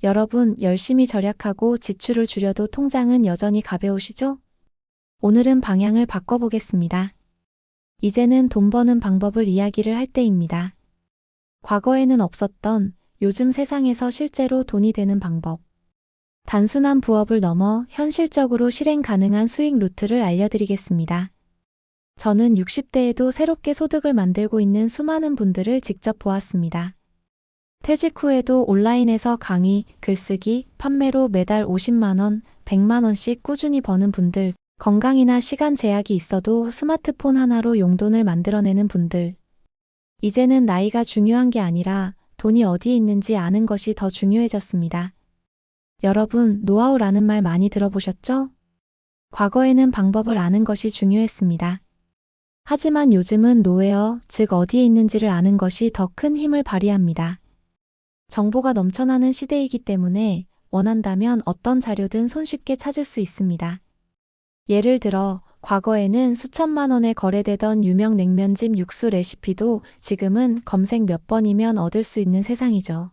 여러분, 열심히 절약하고 지출을 줄여도 통장은 여전히 가벼우시죠? 오늘은 방향을 바꿔보겠습니다. 이제는 돈 버는 방법을 이야기를 할 때입니다. 과거에는 없었던 요즘 세상에서 실제로 돈이 되는 방법. 단순한 부업을 넘어 현실적으로 실행 가능한 수익 루트를 알려드리겠습니다. 저는 60대에도 새롭게 소득을 만들고 있는 수많은 분들을 직접 보았습니다. 퇴직 후에도 온라인에서 강의, 글쓰기, 판매로 매달 50만 원, 100만 원씩 꾸준히 버는 분들, 건강이나 시간 제약이 있어도 스마트폰 하나로 용돈을 만들어내는 분들. 이제는 나이가 중요한 게 아니라 돈이 어디에 있는지 아는 것이 더 중요해졌습니다. 여러분, 노하우라는 말 많이 들어보셨죠? 과거에는 방법을 아는 것이 중요했습니다. 하지만 요즘은 노웨어, 즉 어디에 있는지를 아는 것이 더 큰 힘을 발휘합니다. 정보가 넘쳐나는 시대이기 때문에 원한다면 어떤 자료든 손쉽게 찾을 수 있습니다. 예를 들어 과거에는 수천만 원에 거래되던 유명 냉면집 육수 레시피도 지금은 검색 몇 번이면 얻을 수 있는 세상이죠.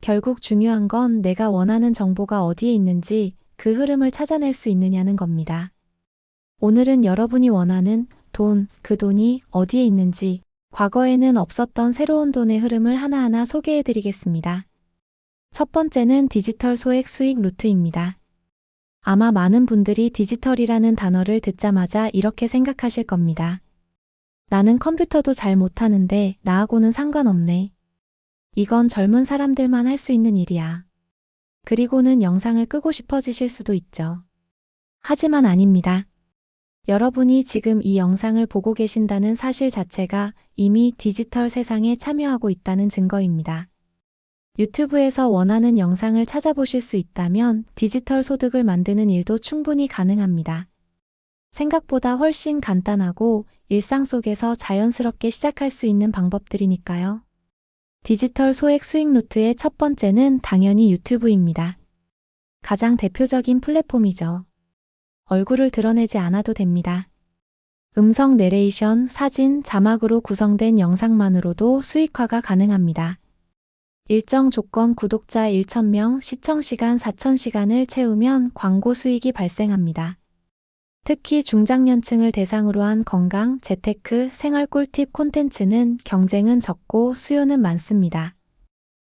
결국 중요한 건 내가 원하는 정보가 어디에 있는지 그 흐름을 찾아낼 수 있느냐는 겁니다. 오늘은 여러분이 원하는 돈, 그 돈이 어디에 있는지, 과거에는 없었던 새로운 돈의 흐름을 하나하나 소개해 드리겠습니다. 첫 번째는 디지털 소액 수익 루트입니다. 아마 많은 분들이 디지털이라는 단어를 듣자마자 이렇게 생각하실 겁니다. 나는 컴퓨터도 잘 못하는데 나하고는 상관없네. 이건 젊은 사람들만 할 수 있는 일이야. 그리고는 영상을 끄고 싶어지실 수도 있죠. 하지만 아닙니다. 여러분이 지금 이 영상을 보고 계신다는 사실 자체가 이미 디지털 세상에 참여하고 있다는 증거입니다. 유튜브에서 원하는 영상을 찾아보실 수 있다면 디지털 소득을 만드는 일도 충분히 가능합니다. 생각보다 훨씬 간단하고 일상 속에서 자연스럽게 시작할 수 있는 방법들이니까요. 디지털 소액 수익 루트의 첫 번째는 당연히 유튜브입니다. 가장 대표적인 플랫폼이죠. 얼굴을 드러내지 않아도 됩니다. 음성 내레이션, 사진, 자막으로 구성된 영상만으로도 수익화가 가능합니다. 일정 조건 구독자 1,000명, 시청시간 4,000시간을 채우면 광고 수익이 발생합니다. 특히 중장년층을 대상으로 한 건강, 재테크, 생활 꿀팁 콘텐츠는 경쟁은 적고 수요는 많습니다.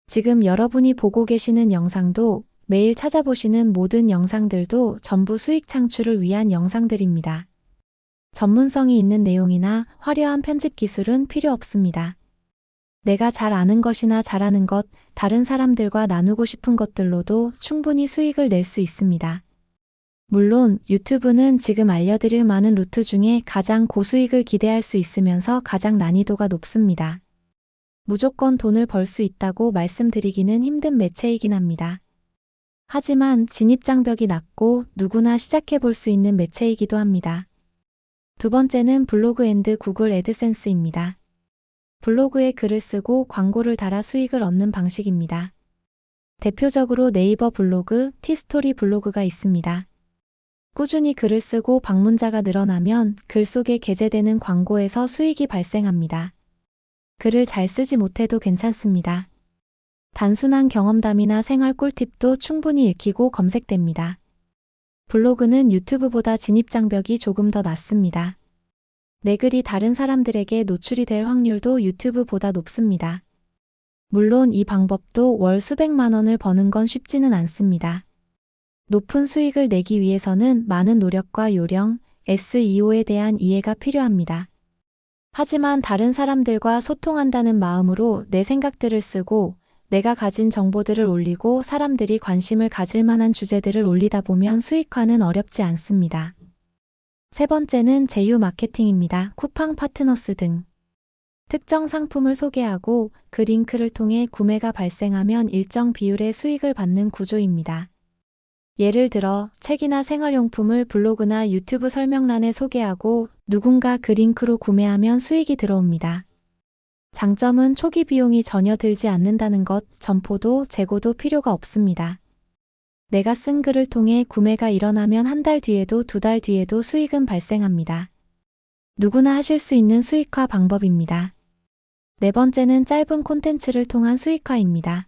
지금 여러분이 보고 계시는 영상도 매일 찾아보시는 모든 영상들도 전부 수익 창출을 위한 영상들입니다. 전문성이 있는 내용이나 화려한 편집 기술은 필요 없습니다. 내가 잘 아는 것이나 잘하는 것, 다른 사람들과 나누고 싶은 것들로도 충분히 수익을 낼 수 있습니다. 물론 유튜브는 지금 알려드릴 많은 루트 중에 가장 고수익을 기대할 수 있으면서 가장 난이도가 높습니다. 무조건 돈을 벌 수 있다고 말씀드리기는 힘든 매체이긴 합니다. 하지만 진입장벽이 낮고 누구나 시작해 볼 수 있는 매체이기도 합니다. 두 번째는 블로그 앤드 구글 애드센스입니다. 블로그에 글을 쓰고 광고를 달아 수익을 얻는 방식입니다. 대표적으로 네이버 블로그, 티스토리 블로그가 있습니다. 꾸준히 글을 쓰고 방문자가 늘어나면 글 속에 게재되는 광고에서 수익이 발생합니다. 글을 잘 쓰지 못해도 괜찮습니다. 단순한 경험담이나 생활 꿀팁도 충분히 읽히고 검색됩니다. 블로그는 유튜브보다 진입장벽이 조금 더 낮습니다. 내 글이 다른 사람들에게 노출이 될 확률도 유튜브보다 높습니다. 물론 이 방법도 월 수백만 원을 버는 건 쉽지는 않습니다. 높은 수익을 내기 위해서는 많은 노력과 요령, SEO에 대한 이해가 필요합니다. 하지만 다른 사람들과 소통한다는 마음으로 내 생각들을 쓰고 내가 가진 정보들을 올리고 사람들이 관심을 가질 만한 주제들을 올리다 보면 수익화는 어렵지 않습니다. 세 번째는 제휴 마케팅입니다. 쿠팡 파트너스 등. 특정 상품을 소개하고 그 링크를 통해 구매가 발생하면 일정 비율의 수익을 받는 구조입니다. 예를 들어 책이나 생활용품을 블로그나 유튜브 설명란에 소개하고 누군가 그 링크로 구매하면 수익이 들어옵니다. 장점은 초기 비용이 전혀 들지 않는다는 것, 점포도 재고도 필요가 없습니다. 내가 쓴 글을 통해 구매가 일어나면 한 달 뒤에도 두 달 뒤에도 수익은 발생합니다. 누구나 하실 수 있는 수익화 방법입니다. 네 번째는 짧은 콘텐츠를 통한 수익화입니다.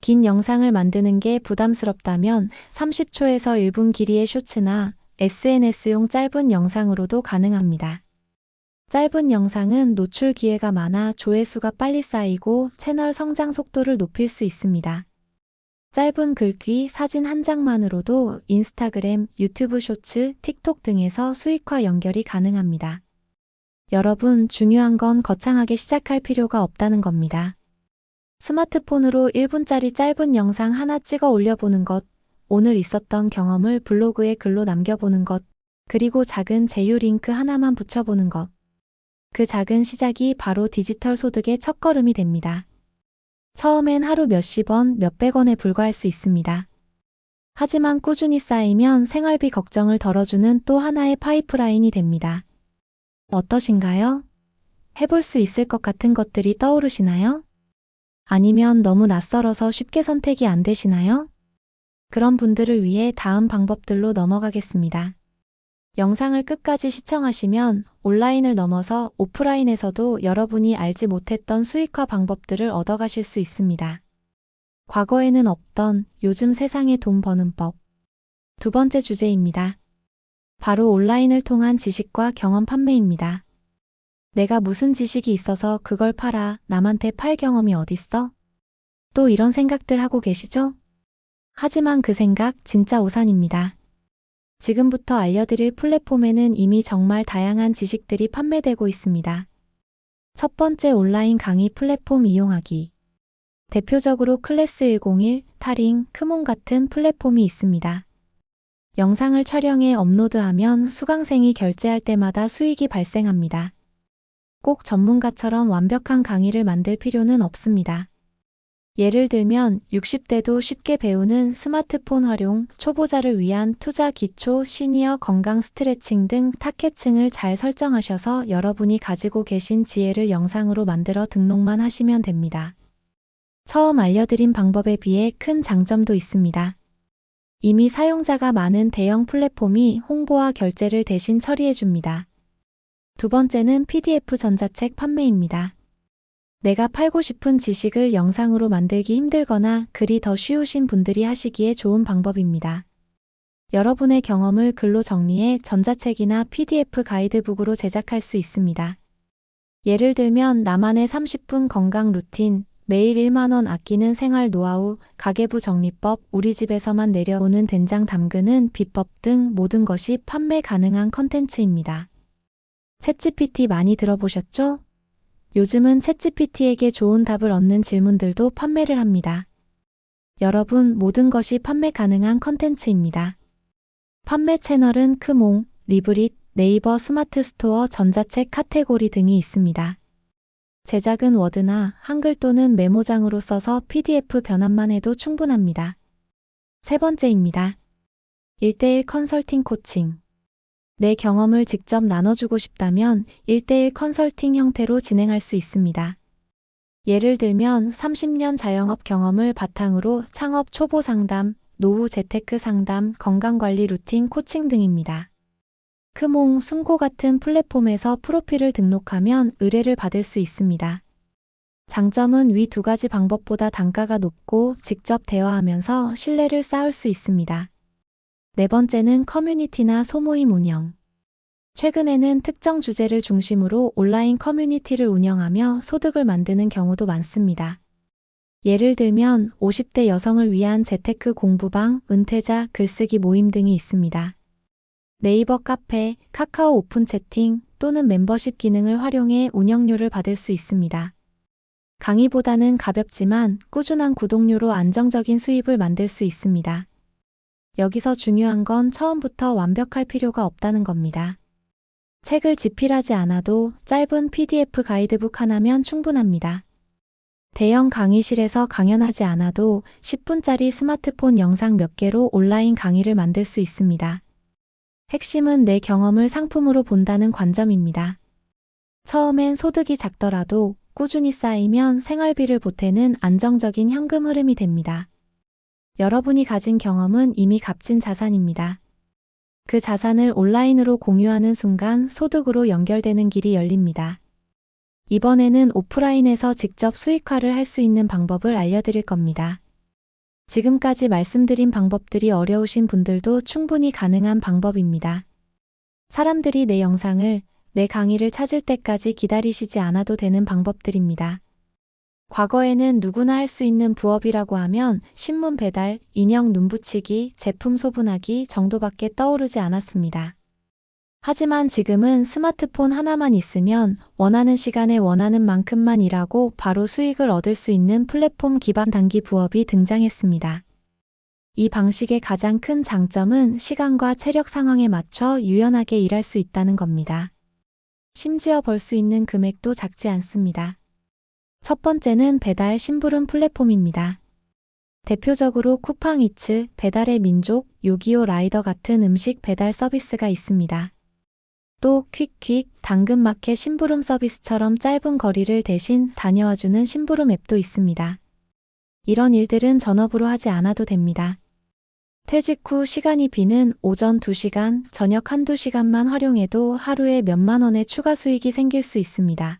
긴 영상을 만드는 게 부담스럽다면 30초에서 1분 길이의 쇼츠나 SNS용 짧은 영상으로도 가능합니다. 짧은 영상은 노출 기회가 많아 조회수가 빨리 쌓이고 채널 성장 속도를 높일 수 있습니다. 짧은 글귀, 사진 한 장만으로도 인스타그램, 유튜브 쇼츠, 틱톡 등에서 수익화 연결이 가능합니다. 여러분, 중요한 건 거창하게 시작할 필요가 없다는 겁니다. 스마트폰으로 1분짜리 짧은 영상 하나 찍어 올려보는 것, 오늘 있었던 경험을 블로그에 글로 남겨보는 것, 그리고 작은 제휴 링크 하나만 붙여보는 것. 그 작은 시작이 바로 디지털 소득의 첫걸음이 됩니다. 처음엔 하루 몇십 원, 몇백 원에 불과할 수 있습니다. 하지만 꾸준히 쌓이면 생활비 걱정을 덜어주는 또 하나의 파이프라인이 됩니다. 어떠신가요? 해볼 수 있을 것 같은 것들이 떠오르시나요? 아니면 너무 낯설어서 쉽게 선택이 안 되시나요? 그런 분들을 위해 다음 방법들로 넘어가겠습니다. 영상을 끝까지 시청하시면 온라인을 넘어서 오프라인에서도 여러분이 알지 못했던 수익화 방법들을 얻어가실 수 있습니다. 과거에는 없던 요즘 세상의 돈 버는 법. 두 번째 주제입니다. 바로 온라인을 통한 지식과 경험 판매입니다. 내가 무슨 지식이 있어서 그걸 팔아, 남한테 팔 경험이 어딨어? 또 이런 생각들 하고 계시죠? 하지만 그 생각 진짜 오산입니다. 지금부터 알려드릴 플랫폼에는 이미 정말 다양한 지식들이 판매되고 있습니다. 첫 번째, 온라인 강의 플랫폼 이용하기. 대표적으로 클래스101, 타링, 크몬 같은 플랫폼이 있습니다. 영상을 촬영해 업로드하면 수강생이 결제할 때마다 수익이 발생합니다. 꼭 전문가처럼 완벽한 강의를 만들 필요는 없습니다. 예를 들면 60대도 쉽게 배우는 스마트폰 활용, 초보자를 위한 투자 기초, 시니어 건강 스트레칭 등 타겟층을 잘 설정하셔서 여러분이 가지고 계신 지혜를 영상으로 만들어 등록만 하시면 됩니다. 처음 알려드린 방법에 비해 큰 장점도 있습니다. 이미 사용자가 많은 대형 플랫폼이 홍보와 결제를 대신 처리해줍니다. 두 번째는 PDF 전자책 판매입니다. 내가 팔고 싶은 지식을 영상으로 만들기 힘들거나 글이 더 쉬우신 분들이 하시기에 좋은 방법입니다. 여러분의 경험을 글로 정리해 전자책이나 PDF 가이드북으로 제작할 수 있습니다. 예를 들면 나만의 30분 건강 루틴, 매일 1만 원 아끼는 생활 노하우, 가계부 정리법, 우리 집에서만 내려오는 된장 담그는 비법 등 모든 것이 판매 가능한 컨텐츠입니다. 챗GPT 많이 들어보셨죠? 요즘은 챗GPT에게 좋은 답을 얻는 질문들도 판매를 합니다. 여러분, 모든 것이 판매 가능한 컨텐츠입니다. 판매 채널은 크몽, 리브릿, 네이버 스마트 스토어, 전자책 카테고리 등이 있습니다. 제작은 워드나 한글 또는 메모장으로 써서 PDF 변환만 해도 충분합니다. 세 번째입니다. 1:1 컨설팅 코칭. 내 경험을 직접 나눠주고 싶다면 1:1 컨설팅 형태로 진행할 수 있습니다. 예를 들면 30년 자영업 경험을 바탕으로 창업 초보 상담, 노후 재테크 상담, 건강관리 루틴 코칭 등입니다. 크몽, 숨고 같은 플랫폼에서 프로필을 등록하면 의뢰를 받을 수 있습니다. 장점은 위 두 가지 방법보다 단가가 높고 직접 대화하면서 신뢰를 쌓을 수 있습니다. 네 번째는 커뮤니티나 소모임 운영. 최근에는 특정 주제를 중심으로 온라인 커뮤니티를 운영하며 소득을 만드는 경우도 많습니다. 예를 들면 50대 여성을 위한 재테크 공부방, 은퇴자, 글쓰기 모임 등이 있습니다. 네이버 카페, 카카오 오픈 채팅 또는 멤버십 기능을 활용해 운영료를 받을 수 있습니다. 강의보다는 가볍지만 꾸준한 구독료로 안정적인 수입을 만들 수 있습니다. 여기서 중요한 건 처음부터 완벽할 필요가 없다는 겁니다. 책을 집필하지 않아도 짧은 PDF 가이드북 하나면 충분합니다. 대형 강의실에서 강연하지 않아도 10분짜리 스마트폰 영상 몇 개로 온라인 강의를 만들 수 있습니다. 핵심은 내 경험을 상품으로 본다는 관점입니다. 처음엔 소득이 작더라도 꾸준히 쌓이면 생활비를 보태는 안정적인 현금 흐름이 됩니다. 여러분이 가진 경험은 이미 값진 자산입니다. 그 자산을 온라인으로 공유하는 순간 소득으로 연결되는 길이 열립니다. 이번에는 오프라인에서 직접 수익화를 할 수 있는 방법을 알려드릴 겁니다. 지금까지 말씀드린 방법들이 어려우신 분들도 충분히 가능한 방법입니다. 사람들이 내 영상을, 내 강의를 찾을 때까지 기다리시지 않아도 되는 방법들입니다. 과거에는 누구나 할 수 있는 부업이라고 하면 신문 배달, 인형 눈 붙이기, 제품 소분하기 정도밖에 떠오르지 않았습니다. 하지만 지금은 스마트폰 하나만 있으면 원하는 시간에 원하는 만큼만 일하고 바로 수익을 얻을 수 있는 플랫폼 기반 단기 부업이 등장했습니다. 이 방식의 가장 큰 장점은 시간과 체력 상황에 맞춰 유연하게 일할 수 있다는 겁니다. 심지어 벌 수 있는 금액도 작지 않습니다. 첫 번째는 배달 심부름 플랫폼입니다. 대표적으로 쿠팡이츠, 배달의 민족, 요기요 라이더 같은 음식 배달 서비스가 있습니다. 또 퀵퀵, 당근마켓 심부름 서비스처럼 짧은 거리를 대신 다녀와주는 심부름 앱도 있습니다. 이런 일들은 전업으로 하지 않아도 됩니다. 퇴직 후 시간이 비는 오전 2시간, 저녁 1~2시간만 활용해도 하루에 몇만 원의 추가 수익이 생길 수 있습니다.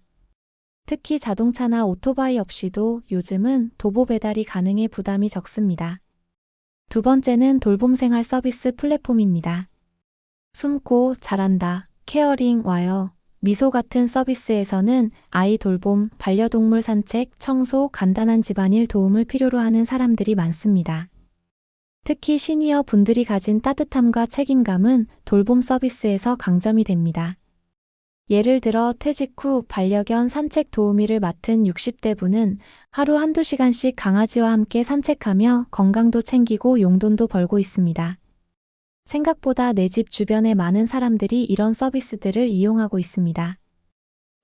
특히 자동차나 오토바이 없이도 요즘은 도보 배달이 가능해 부담이 적습니다. 두 번째는 돌봄 생활 서비스 플랫폼입니다. 숨고 잘한다, 케어링 와요, 미소 같은 서비스에서는 아이 돌봄, 반려동물 산책, 청소, 간단한 집안일 도움을 필요로 하는 사람들이 많습니다. 특히 시니어 분들이 가진 따뜻함과 책임감은 돌봄 서비스에서 강점이 됩니다. 예를 들어 퇴직 후 반려견 산책 도우미를 맡은 60대 분은 하루 1~2시간씩 강아지와 함께 산책하며 건강도 챙기고 용돈도 벌고 있습니다. 생각보다 내 집 주변에 많은 사람들이 이런 서비스들을 이용하고 있습니다.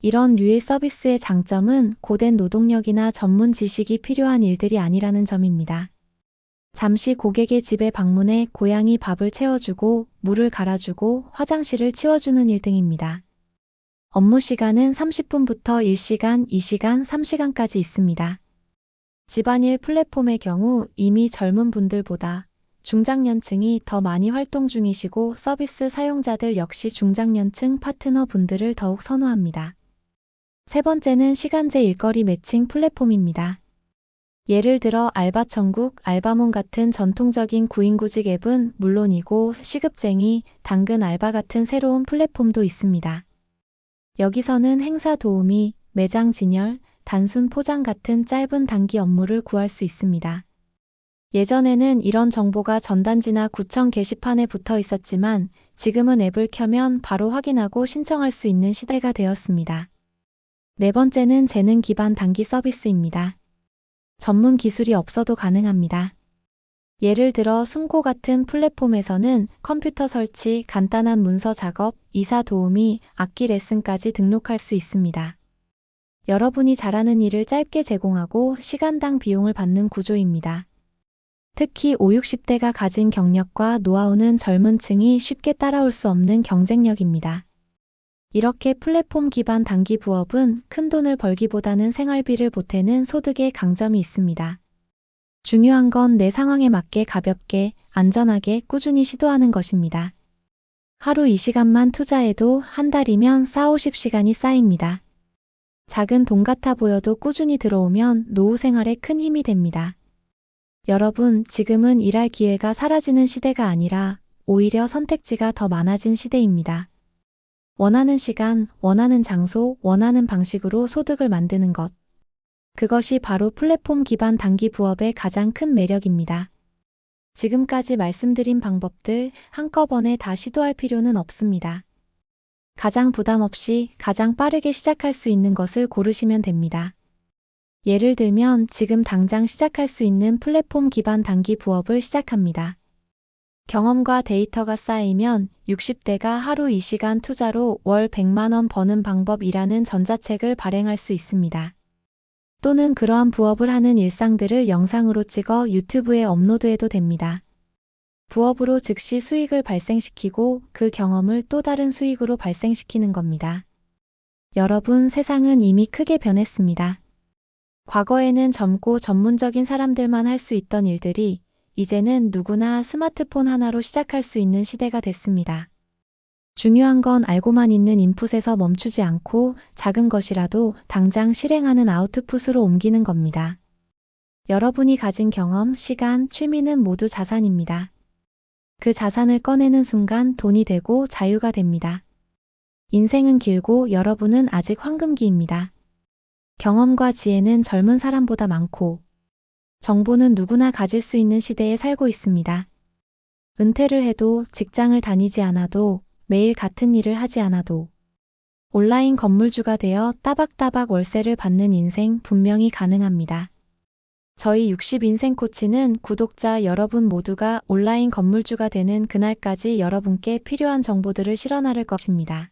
이런 류의 서비스의 장점은 고된 노동력이나 전문 지식이 필요한 일들이 아니라는 점입니다. 잠시 고객의 집에 방문해 고양이 밥을 채워주고 물을 갈아주고 화장실을 치워주는 일 등입니다. 업무 시간은 30분부터 1시간, 2시간, 3시간까지 있습니다. 집안일 플랫폼의 경우 이미 젊은 분들보다 중장년층이 더 많이 활동 중이시고 서비스 사용자들 역시 중장년층 파트너 분들을 더욱 선호합니다. 세 번째는 시간제 일거리 매칭 플랫폼입니다. 예를 들어 알바천국, 알바몬 같은 전통적인 구인구직 앱은 물론이고 시급쟁이, 당근 알바 같은 새로운 플랫폼도 있습니다. 여기서는 행사 도우미, 매장 진열, 단순 포장 같은 짧은 단기 업무를 구할 수 있습니다. 예전에는 이런 정보가 전단지나 구청 게시판에 붙어 있었지만 지금은 앱을 켜면 바로 확인하고 신청할 수 있는 시대가 되었습니다. 네 번째는 재능 기반 단기 서비스입니다. 전문 기술이 없어도 가능합니다. 예를 들어 숨고 같은 플랫폼에서는 컴퓨터 설치, 간단한 문서 작업, 이사 도우미, 악기 레슨까지 등록할 수 있습니다. 여러분이 잘하는 일을 짧게 제공하고 시간당 비용을 받는 구조입니다. 특히 50~60대가 가진 경력과 노하우는 젊은 층이 쉽게 따라올 수 없는 경쟁력입니다. 이렇게 플랫폼 기반 단기 부업은 큰돈을 벌기보다는 생활비를 보태는 소득의 강점이 있습니다. 중요한 건 내 상황에 맞게 가볍게, 안전하게 꾸준히 시도하는 것입니다. 하루 2시간만 투자해도 한 달이면 40~50시간이 쌓입니다. 작은 돈 같아 보여도 꾸준히 들어오면 노후 생활에 큰 힘이 됩니다. 여러분, 지금은 일할 기회가 사라지는 시대가 아니라 오히려 선택지가 더 많아진 시대입니다. 원하는 시간, 원하는 장소, 원하는 방식으로 소득을 만드는 것. 그것이 바로 플랫폼 기반 단기 부업의 가장 큰 매력입니다. 지금까지 말씀드린 방법들 한꺼번에 다 시도할 필요는 없습니다. 가장 부담 없이 가장 빠르게 시작할 수 있는 것을 고르시면 됩니다. 예를 들면 지금 당장 시작할 수 있는 플랫폼 기반 단기 부업을 시작합니다. 경험과 데이터가 쌓이면 60대가 하루 2시간 투자로 월 100만 원 버는 방법이라는 전자책을 발행할 수 있습니다. 또는 그러한 부업을 하는 일상들을 영상으로 찍어 유튜브에 업로드해도 됩니다. 부업으로 즉시 수익을 발생시키고 그 경험을 또 다른 수익으로 발생시키는 겁니다. 여러분, 세상은 이미 크게 변했습니다. 과거에는 젊고 전문적인 사람들만 할 수 있던 일들이 이제는 누구나 스마트폰 하나로 시작할 수 있는 시대가 됐습니다. 중요한 건 알고만 있는 인풋에서 멈추지 않고 작은 것이라도 당장 실행하는 아웃풋으로 옮기는 겁니다. 여러분이 가진 경험, 시간, 취미는 모두 자산입니다. 그 자산을 꺼내는 순간 돈이 되고 자유가 됩니다. 인생은 길고 여러분은 아직 황금기입니다. 경험과 지혜는 젊은 사람보다 많고 정보는 누구나 가질 수 있는 시대에 살고 있습니다. 은퇴를 해도 직장을 다니지 않아도 매일 같은 일을 하지 않아도 온라인 건물주가 되어 따박따박 월세를 받는 인생 분명히 가능합니다. 저희 60인생 코치는 구독자 여러분 모두가 온라인 건물주가 되는 그날까지 여러분께 필요한 정보들을 실어나를 것입니다.